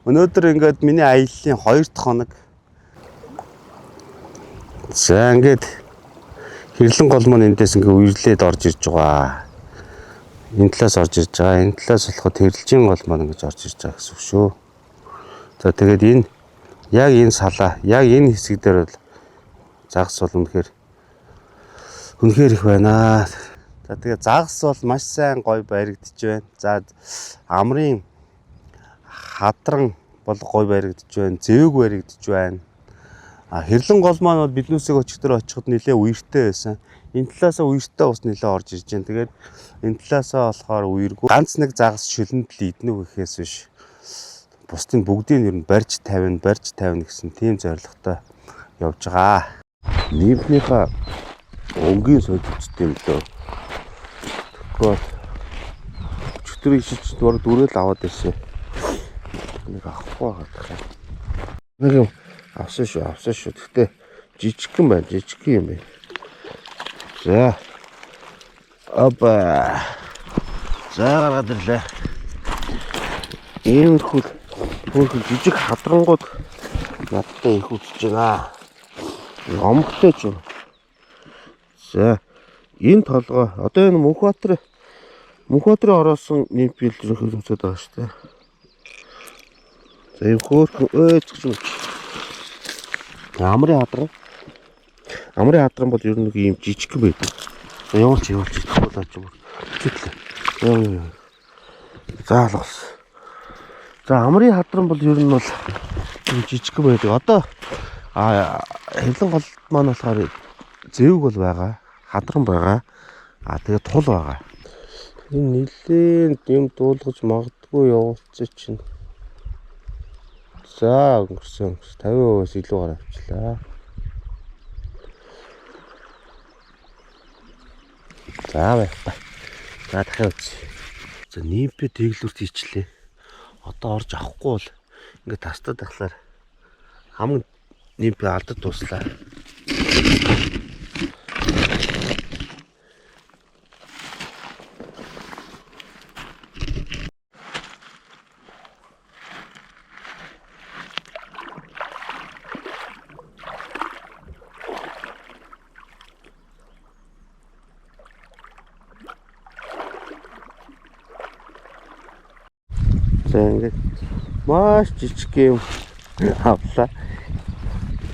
Өнөөдөр ингээд миний аяллаа 2 дахь хоног. За ингээд хэрлэн гол маань эндээс ингээд үерлээд орж ирж байгаа. Энэ талаас орж ирж байгаа. Энэ талаас болоход хэрлжийн гол маань ингэж орж ирж байгаа гэсэн үг шүү. За тэгээд энэ яг энэ салаа, яг энэ хэсэг дээр бол загас бол үнэхээр их байна. За тэгээд загас бол маш сайн гоё баригдаж байна. За амрын хадран бол гоё баригдаж байна. Зэвэг баригдаж байна. Хэрлэн гол маань бол биднүүсээ өчигдөр очиход нэлээ үертэй байсан. Энэ талаасаа үертэй ус нэлээ орж ирж байна. Тэгээд энэ талаасаа болохоор үергүй. Ганц нэг загас шүлэнд л идэнэ гэхээс биш. Бусдын бүгдийг нь барьж тавина гэсэн тийм зорилготой явж байгаа. Нийтнийхээ өнгийн сойдчт юм лөө. Тэгэхээр өчигдөр ишиж дөрөөл аваад ирсэн. Нэг авахгүй байгаа. Нэг юм авсан шүү. Гэхдээ жижигхэн байна, жижигхэн юм байна. За. Опа. За гаргаад ирлээ. Иймэрхүү хөрхөн жижиг хадрангууд надтай их үзэж байна. Омгтой ч юм. За. Энэ толгой одоо энэ Мөнхбаатарын ороосон нимпил хөлөмцөд байгаа шүү дээ. За ийм хөөрхөн амрын хадран бол ер нь нэг ийм жижиг байдаг. За явуулч болооч юм. Чиглээ. За алгас. За амрын хадран бол ер нь бол ийм жижиг байдаг. Одоо хэрлэн гол маань болохоор зэвэг бол байгаа. Хадран байгаа. Тэгээд тул байгаа. Энэ нэлээд юм дуулгаж магадгүй явуулчих чинь. За өнгөрсөн 50%-аас илүү гараа авчлаа. За байхтай. За дахиад үз. За нимпэ дэглүүрт хийчлээ. Одоо орж авахгүй бол ингээд тастад ахлаар хамаг нимпэ алдад дуслаа. Ингээд маш жижиг юм авлаа.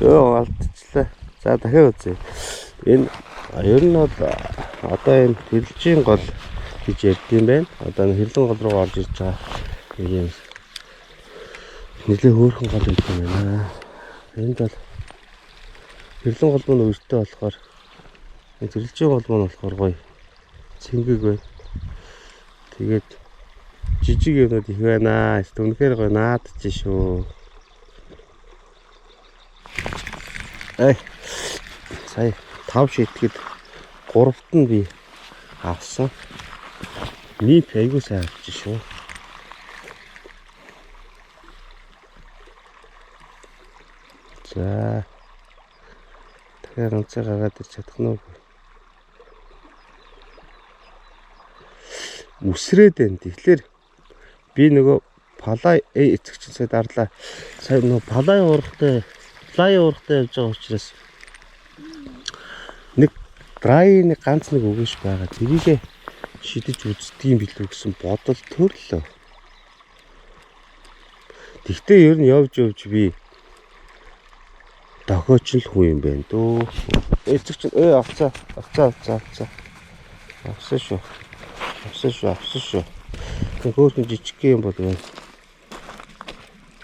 Алдчихлаа. За дахиад үзье. Энэ ер нь бол одоо энэ хэрлжийн гол гэж ярьдсан байна. Одоо энэ хэрлэн гол руу орж ирж байгаа юм. Нэлээ хөөрхөн гол юм байна. Энд бол хэрлэн гол маань өртөө болохоор энэ хэрлжийн гол маань болохоор гоё цэнгэг байна. Тэгээд жижиг юмнууд их байна. Үнэхээр гоё наадчих шүү. Сая 5 шитгэд 3-т нь би авсан. Нийт айгуу сайн авчих шүү. За. Тэгэхээр онцгой гаргаад ир чадах нь уу? Үсрээд байна. Тэгэхээр би нөгөө палай эцэгчин сая дарлаа. Сая нөгөө палай уурахтай явж байгаа учраас нэг драй нэг ганц нэг өгөөш байгаа. Тэрийгээ шидэж үздэг юм билүү гэсэн бодол төрлөө. Тэгтээ ер нь явж би дохиоч л хүн юм байна дөө. Эцэгчин авцаа. Авсан шүү. Тэг хөөрхөн жижиг юм бол байна.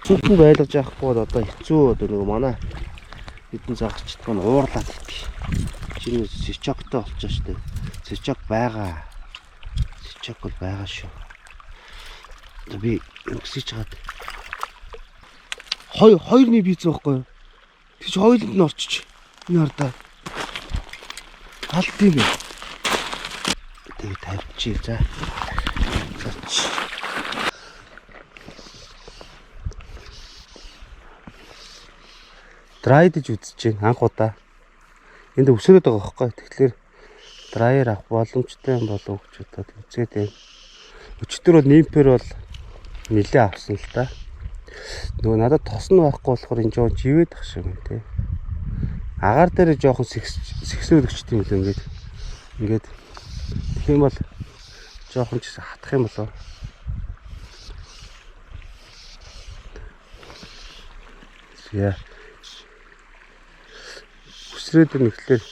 Зүтэн байлгаж авахгүй бол одоо хэцүү одоо нөгөө манай хэдэн загасчд маань уурлаад идэх. Чиний сичоктой болчихоо шүү дээ. Сичок байгаа. Сичок бол байгаа шүү. Одоо би өгсөж чаад. Хоёрны бийц байхгүй юу? Тэгж хоёуланд нь орчиж. Энэ хардаа. Алт юм бэ. Тэгээ тавьчих за. Драйдж үзэж байна анх удаа. Энд өсрөөд байгаа байхгүй. Тэгэхээр драйер авах боломжтой юм болов гэж бодоод үзээд байна. Өчтөр бол нимпер бол нэлээ авсан л та. Нөгөө надад тос нь байхгүй болохоор энэ жоохон живээд ах шиг юм те. Агаар дээр жоохон сэгсрүүлэгчтэй юм л ингээд тэгэх юм бол жоохон ч хатах юм болоо. Яа. Үсрээд нэхлээр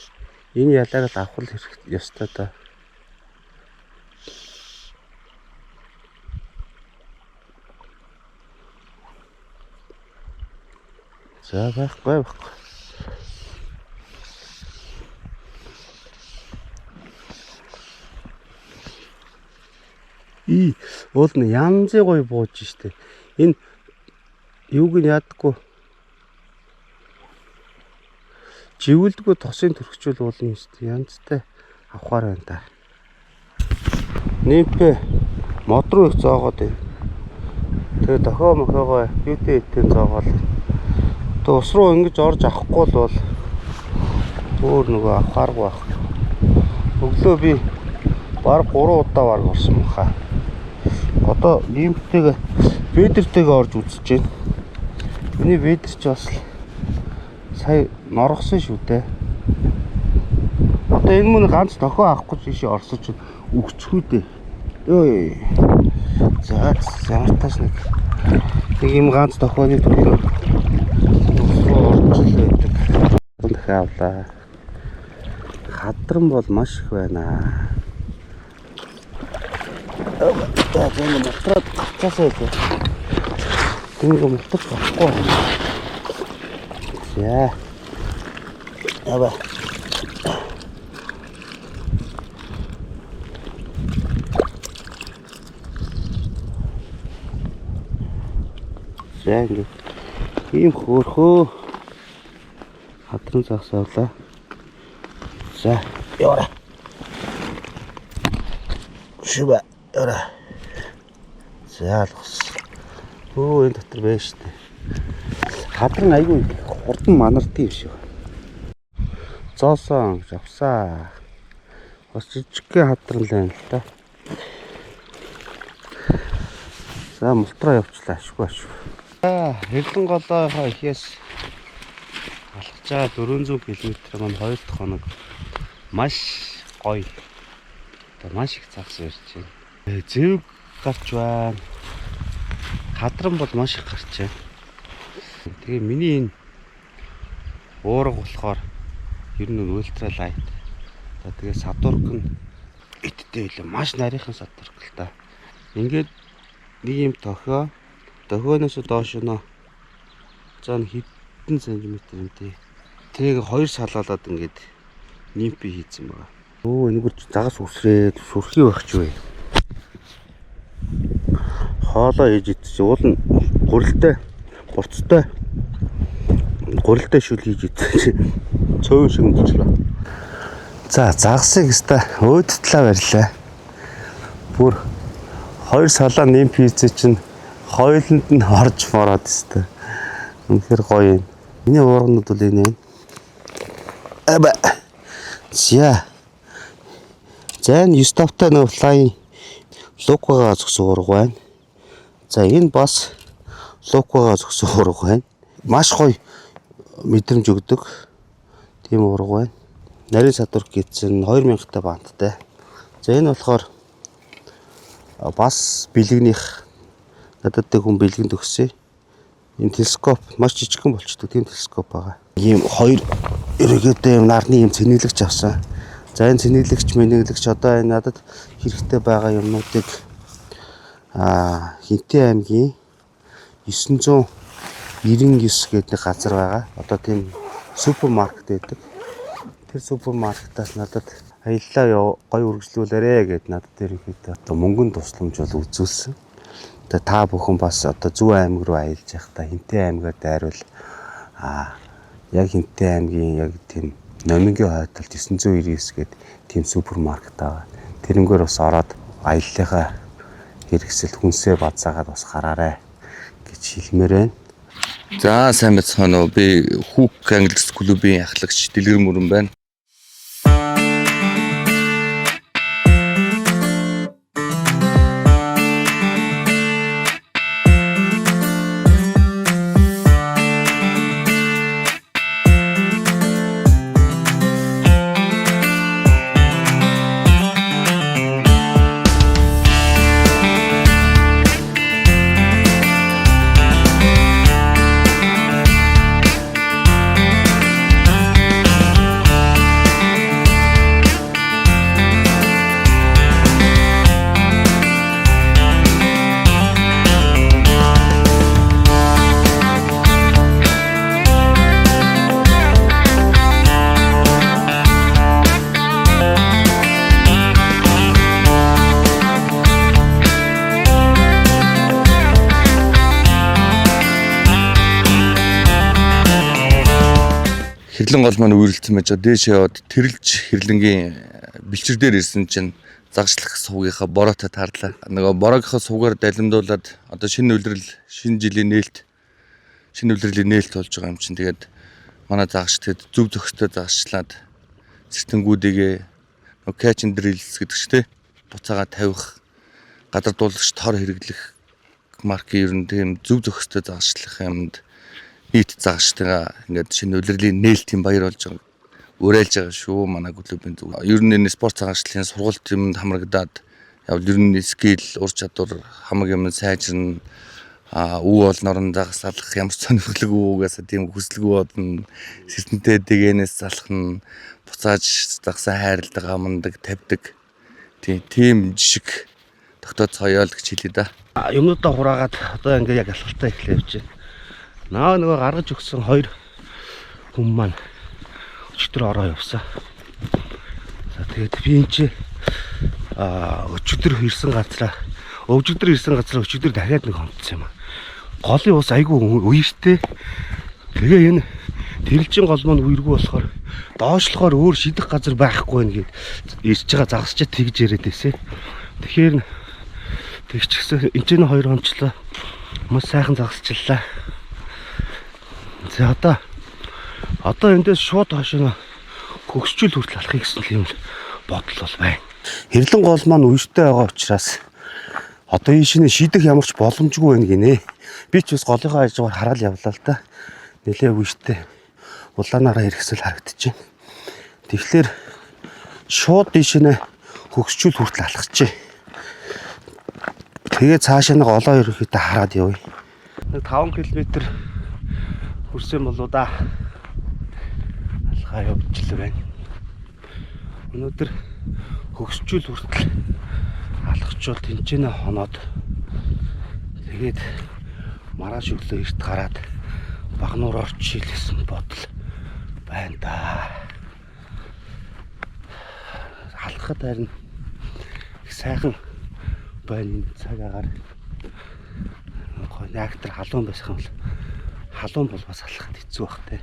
энэ ялааг л авах хэрэгтэй ёстой та. За байхгүй. Уул нь янзын гоё бууж штэ. Энэ юуг нь яадаггүй. Живэлдэггүй тосын төрөгчүүл уулна штэ. Янзтай авахаар байна та. Нэмпэ мод руу их зоогоод байна. Тэгээ дохоо мохоогоо юутэй итгэн зоогоод. Тэгээ ус руу ингэж орж авахгүй л бол өөр нөгөө авахааргүй байх. Өглөө би баг 3 удаа баг орсон мха. Одоо нэмтэйгээ ведертэйгээ орж үзэж байна. Миний ведер ч бас сая норгосон шүү дээ. Одоо энэ мөн ганц дохоо авахгүй тийш орсож өгцхүү дээ. Ой. За замартаас нэг юм ганц дохооны төлөө орж лээдэг. Дахиавлаа. Хадран бол маш их байна. За энэ мотроод гацаасаа үү. Тэнийг мотор авахгүй. За. Аба. За ингэ ийм хөөрхөө хадран загсаалаа. За яваа. Шиба яваа. За л ус. Энэ дотор байна шүү дээ. Хадран айгүй хурдан манарддаг юм шиг. Зоосон авсаа. Бас жижигхэн хадран л байна л та. За мултраа явуулчлаа ашгүй. Хэрлэн голоохоо ихээс алхаж байгаа 400 км маань 2 дахь хоног маш гоё. Одоо маш их загас ирж байна. Зэвг гарч байна. Хадран бол маш их гарч байна. Тэгээ миний энэ уурга болохоор ер нь ультра лайт. Тэгээ садурган идтэй байлаа. Маш нарийнхан садург л та. Ингээд нэг юм дохионоос доош нөө зан хэдэн сантиметр юм тий. Тэрийг 2 салаалаад ингээд нимпи хийцэн байгаа. Энэгээр загас үсрээд сүрхий байх ч вэ. Хоолоо хийж идчих. Уул нь гурилтай, гурилтай шүл хийж идчих. Цөөн шиг болчихлоо. За загасыг өстой өөдтлээ барьлаа. Бүр 2 салаа нимпи хийцээ чинь хойлонд нь орж мороод өстой. Үнэхээр гоё юм. Миний уурганууд бол энэ юм. Аба. За энэ 9 тавтай нөө флай лукагаа зөксөн уурга байна. За энэ бас лукагаа зөксөн уурга байна. Маш гоё мэдрэмж өгдөг. Тийм уурга байна. Нарийн садург гэсэн 2000-тай банттай. За энэ болохоор бас бэлгнийх надад хүн бэлгэнд өгсөн. Энэ телескоп маш жижигхэн болчдөг тийм телескоп байгаа. Ийм 2 эргээтэй юм нарны юм цэнэглэгч авсан. За энэ цэнэглэгч мэнэглэгч одоо энэ надад хэрэгтэй байгаа юмнуудыг Хинтээ аймгийн 999 гэдэг нэг газар байгаа. Одоо тийм супермаркет байдаг. Тэр супермаркетаас надад аяллаа гоё үргэлжлүүлээрэ гэд надад ерөнхийдөө одоо мөнгөнд тусламж бол үзүүлсэн. Одоо та бүхэн бас одоо Зүүн аймаг руу аялж явахдаа Хинтээ аймгаар дайрвал яг Хинтээ аймгийн яг тийм Номингийн хойдолд 999 гэдэг тийм супермаркет байгаа. Тэрнгээр бас ороод аяллахаа хэрэгсэл хүнсээ бадсаагаад бас гараарай гэж хэлмээр байна. За сайн байцгаана уу. Би Хүүк англи клубын ахлагч Дэлгэр Мөрөн байна. хэрлэн гол маань үерэлцэн байж байгаа. Дээш яваад тэрэлж хэрлэнгийн бэлчэр дээр ирсэн чинь загшлах сувгийнхаа бороотой таарлаа. Нөгөө бороогийнхаа сувгаар далимдуулаад одоо шинэ жилийн нээлт болж байгаа юм чинь. Тэгээд манай загш тэгэд зөв зохистой загшлаад сэртэнгүүдийгээ нөгөө catch and drills гэдэг чинь буцаага тавих, гадар дуулагч тор хэрэглэх маркийн ер нь тийм зөв зохистой загшлах юмд нийт загштайгаа ингээд шинэ улирлын нээлтийн баяр болж байгаа. Уриалж байгаа шүү манай клубын зүг. Ер нь энэ спорт цагаачлалын сургалт юмд хамрагдаад явал ер нь скил, ур чадвар хамаг юм сайжирна. Үе олноор нь дагсаалах ямар сонирхолтой үгээс тийм хүсэлгүй бодно. Сэртэнтэй дээгнээс залах нь буцааж дагсан хайрлаг амандаг, тавьдаг. Тийм жишг тогтоод цааяа л гэж хэлээ да. Юмнуудаа хураагаад одоо ингээ яг алхалтаа эхлэв чинь. Нөгөө гаргаж өгсөн 2 хүн маань өчтөр ороо явсан. За тэгээд би энэ чи өчтөр ирсэн газараа өчтөр дахиад нэг хонцсон юм аа. Голын ус айгүй үертэй. Тэгээ энэ тэрэлжин гол маань үергүй болохоор доошлохоор өөр шидэх газар байхгүй нэгэд ирж байгаа загасчаа тэгж яриад байсан. Тэгэхээр тэгчихсэн энэ ч 2 хонцлоо маш сайхан загасчлаа. За одоо эндээс шууд хашаа хөгсчүүл хүртэл алахыг гэсэн юм бодол бол байна. Хэрлэн гол маань үертэй байгаа учраас одоо энэ шинэ шидэх ямарч боломжгүй байна гинэ. Би ч бас голынхаа ажгаар хараад явлаа л да. Нэлээ үертэй улаанаараа хэрэгсэл харагдчихэв. Тэгэхээр шууд ийшнэ хөгсчүүл хүртэл алхчихъя. Тэгээ цаашаа нэг олоо ерөөхдөө хараад явъя. Нэг 5 км хүрсэн болоо да. Алхаа явчихлаа байна. Өнөөдөр хөгсчүүл хүртэл алхачул тэнцэнэ хоноод тэгээд маргааш өглөө эрт гараад Багнуур орч шилжсэн бодол байна да. Алхахад харин их сайхан байна цаг агаар. Актер халуун байсан бол халуун бол бас алхахад хэцүү бах те.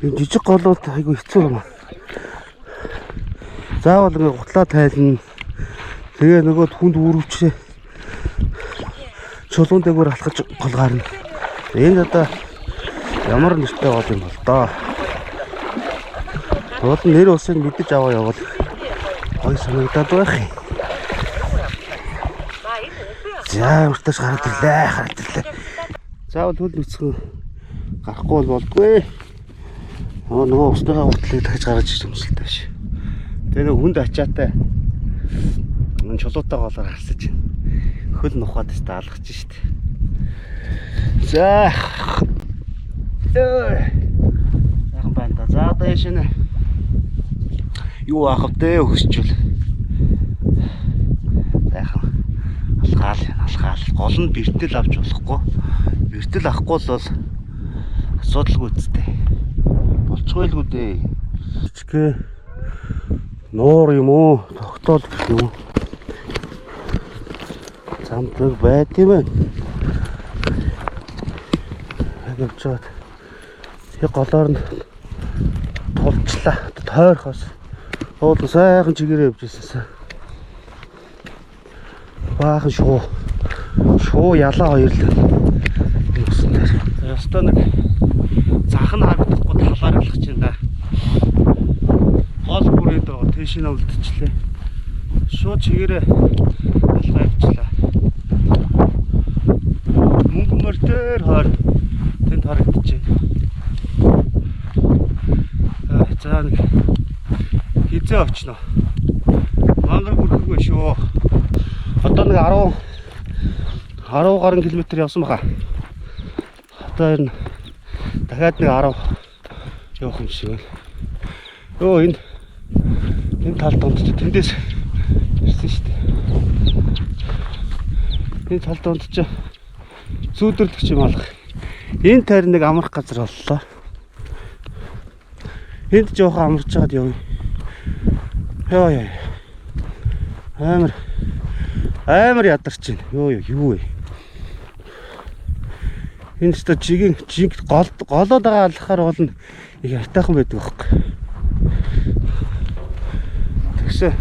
Энэ жижиг голууд айгүй хэцүү юм аа. Заавал ингээ гутлаа тайлна. Тэгээ нөгөө хүнд үрвчээ чулуун дээгүүр алхаж гол гарна. Энэ одоо ямар нэртэй гол юм бол доо. Гол нэр усыг мэдэж аваа явал гой санагдаад байх юм. За урташ гараад ирлээ. Заавал хөл нүцгэн гарахгүй болдгүй. Нөгөө устдаа гутлыг дахиж гаргаж ирэх юмсалтай ш. Тэгээ нөгөө хүнд ачаатай энэ чулуутай голоор харсаж байна. Хөл нухаад тест алгаж штт. За. Яхан байна да. За одоо яшинэ. Юу аах вэ өгсчүүл. Яхан алхаал. Гол нь бэртэл авч болохгүй. Бэртэл авахгүй бол асуудалгүй үстэй. Болцгойлгүй дээ. Чичгэ нуур юм уу? Тогтоол гэх юм уу? Замтраг байт юм байна. Явчаад тэг голоор нь тулчлаа. Тойрхоос уул сайхан чигээрээ явж ирсэн. Баахан шуу ялаа хоёрлаа. Юусан дээр. Ястаа нэг захан харагдахгүй талаар алхаж байна да. Гол бүрээд байгаа тэшинэ үлдчихлээ. Шууд чигээрээ алхаа явчлаа. Мөнгөмөр дээр хойд тэнд харагдчихэ. За нэг хизээ очно. Мангар бүрхэхгүй шүү. Одоо нэг 10 гаруй километр явсан баха. Одоо энэ дахиад нэг 10 явах юм шиг байна. Йоо энэ талд донд тэндээс ирсэн шүү дээ. Энэ талд донд ч зүүдэрлэгч юм алах. Энэ тайр нэг амрах газар боллоо. Энд жоохон амарч чад явна. Йоо. Амар ядарч байна. Юу вэ? Энэ ч жигийн голоод байгаа алхахаар бол их хайтайхан байдаг байхгүй. Тэгсэн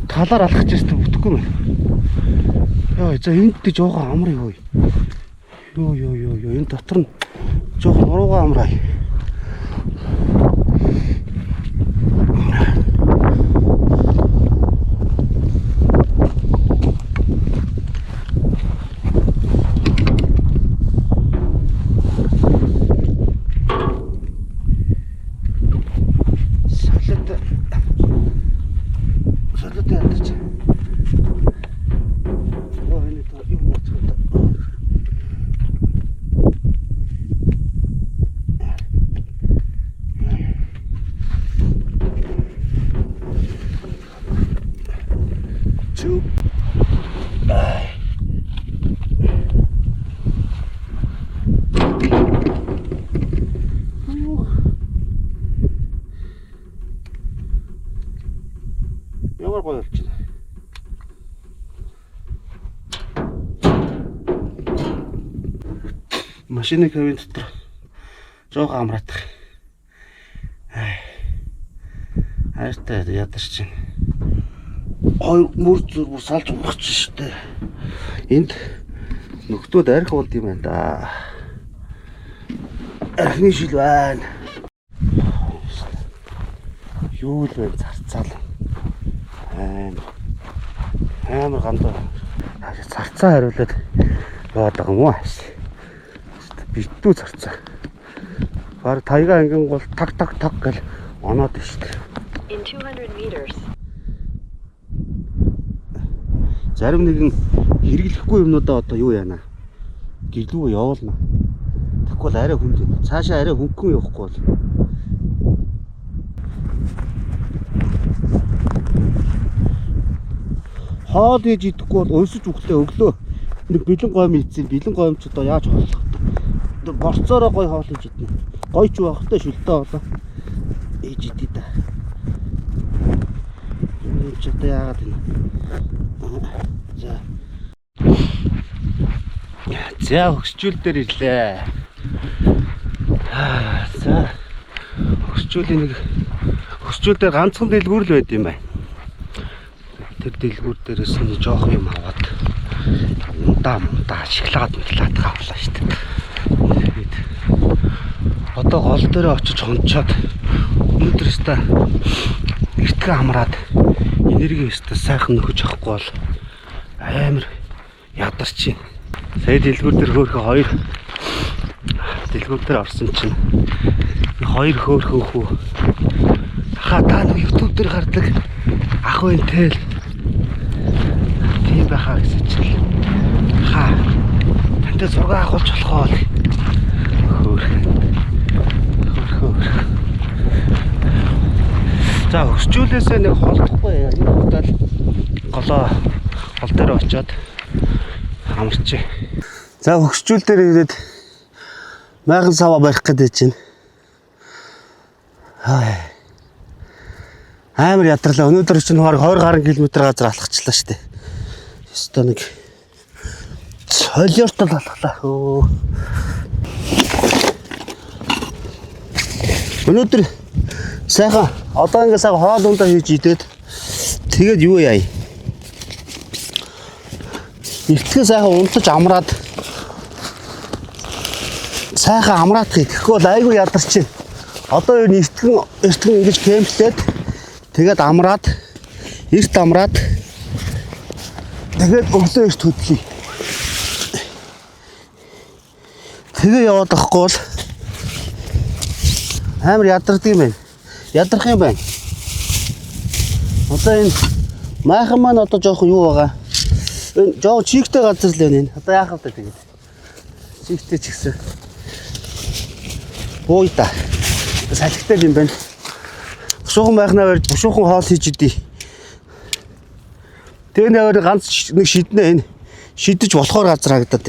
талаар алхаж ястаа бүтэхгүй мэн. Яа, за энд дэ жоохон амар юу. Йоо энэ дотор нь жоохон нуруугаа амраа. Солиод ядаж. Оо энэ то юу нэг юм. Чу. Ямар гоё болчихно. Машины кабин дотор жоохон амраадах. Хайртай ядарч чинь. Хоёр мөр зүр салж унах штэ. Энд нөхдөөд арх болд юм байна да. Архны шил байна. Юу л вэ зарцаал. Амар гандаа. Зарцаа хариулаад яваад байгаа юм уу? Битүү зарцаа. Баар тайга ангин бол таг гэл оноод байна шүү дээ. In 200 meters. Зарим нэгэн хэрэглэхгүй юмнуудаа одоо юу яана? Гэлгүй явуулна. Тэгэхгүй бол арай хүнд. Цаашаа арай хөнгөн явахгүй бол. Хоол хийж идэхгүй бол өсөж өглөө өглөө нэг бэлэн гойм ийцэн бэлэн гоймч одоо яаж хооллох вэ? Борцоороо гой хоол хийж идэнэ. Гой ч байхтай шүлтээ болоо. Ээж идэ да. Энэ ч одоо яагаад вэ? За хөсчүүл дээр ирлээ. За хөсчүүл дээр ганцхан дэлгүүр л байд юм байна. Тэр дэлгүүр дээрээс нь жоох юм аваад мундаа шоколад авлаа шүү дээ. Тэгээд одоо гол дээр очиж хончоод өнөөдөр өстө эртгээ амраад энерги өстө сайхан нөхөж авахгүй бол амар ядарч байна. Сая дэлгүүр дээр хөөхө хоёр дэлгүүр дээр орсон чинь хоёр хөөхөн хүү хаа та нэг YouTube дээр гардаг ах вэ тэл тийм байхаа гэсэн чинь хаа тантай зураг авахулж болохоо хөөх. За өсчүүлээсээ нэг холдохгүй яг удаад гол дээр очиод амарчээ. За өсчүүл дээр ирээд майхан сава барих гэдэг чинь амар ядарлаа. Өнөөдөр чинь 20 гаруй км газар алхачлаа штэ. Ёстой нэг солиортол алхлаа. Өнөөдөр сайхан одоо ингээ сайхан хоол ундаа хийж идээд тэгээд юу яая? Эртгээ сайхан унтаж амраад сайхан амраадах гэхгүй бол айгүй ядарч байна. Одоо юу эртгэн ингэж кемплээд тэгээд амраад эрт амраад тэгээд өглөө эрт хөдлөе. Тэгээ яваад ахгүй бол амар ядардаг юм байна. Ядарх юм байна. Одоо энэ майхан маань одоо жоохон юу байгаа. Энэ жоохон чигтэй газар л байна энэ. Одоо яах вэ тэгээд. Чигтэй ч гэсэн. Ой та. Салхитай юм байна. Бушуухан байхнаа барьж бушуухан хоол хийж идий. Тэгээ нээр ганц нэг шиднэ энэ шидэж болохоор газар харагдаад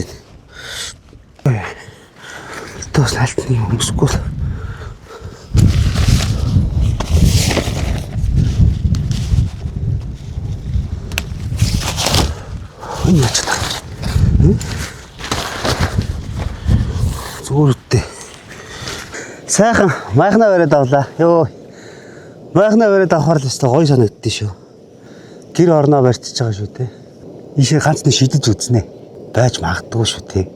байна. Тос алтны өмсгөл. Энэ яц та. Сайхан майхнаа бариад авлаа. Йоо. Майхнаа бариад авахар л өстой гоё санагддээ шүү. Гэр орноо барьчихж байгаа шүү те. Ийшээ ганц нь шидэж үзнэ. Байж магадгүй шүү те.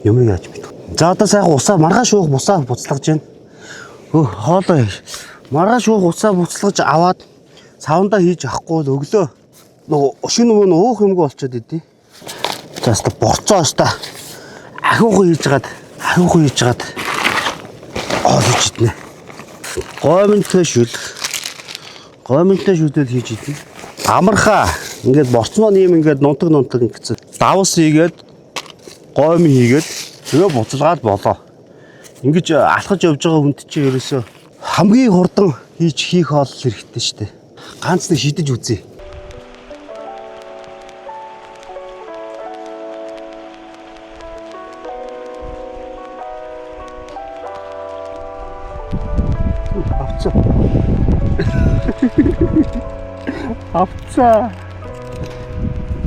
Юм яаж мэдв. За одоо сайхан усаа маргааш уух бусаа буцлагж байна. Хоолой. Маргааш уух усаа буцлагж аваад савндаа хийж авахгүй л өглөө. Нөгөө шинэ өмнө уух юмгүй болчиход идэв. За өстой борцоо өстой. Ахиухан хийж гаад олж иднэ. Гоминтой шүлдэл хийж иднэ. Амархаа ингээд борцноо нэм ингээд нунтаг ингэсэн. Давс хийгээд гомин хийгээд тэгээ буцалгаад болоо. Ингэж алхаж явж байгаа хүнд чинь ерөөсөө хамгийн хурдан хийх хоол хэрэгтэй шүү дээ. Ганц нэг шидэж үзье. Авцаа.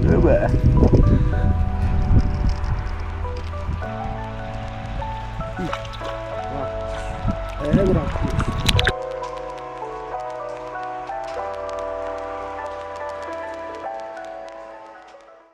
Өвөө. Эграа.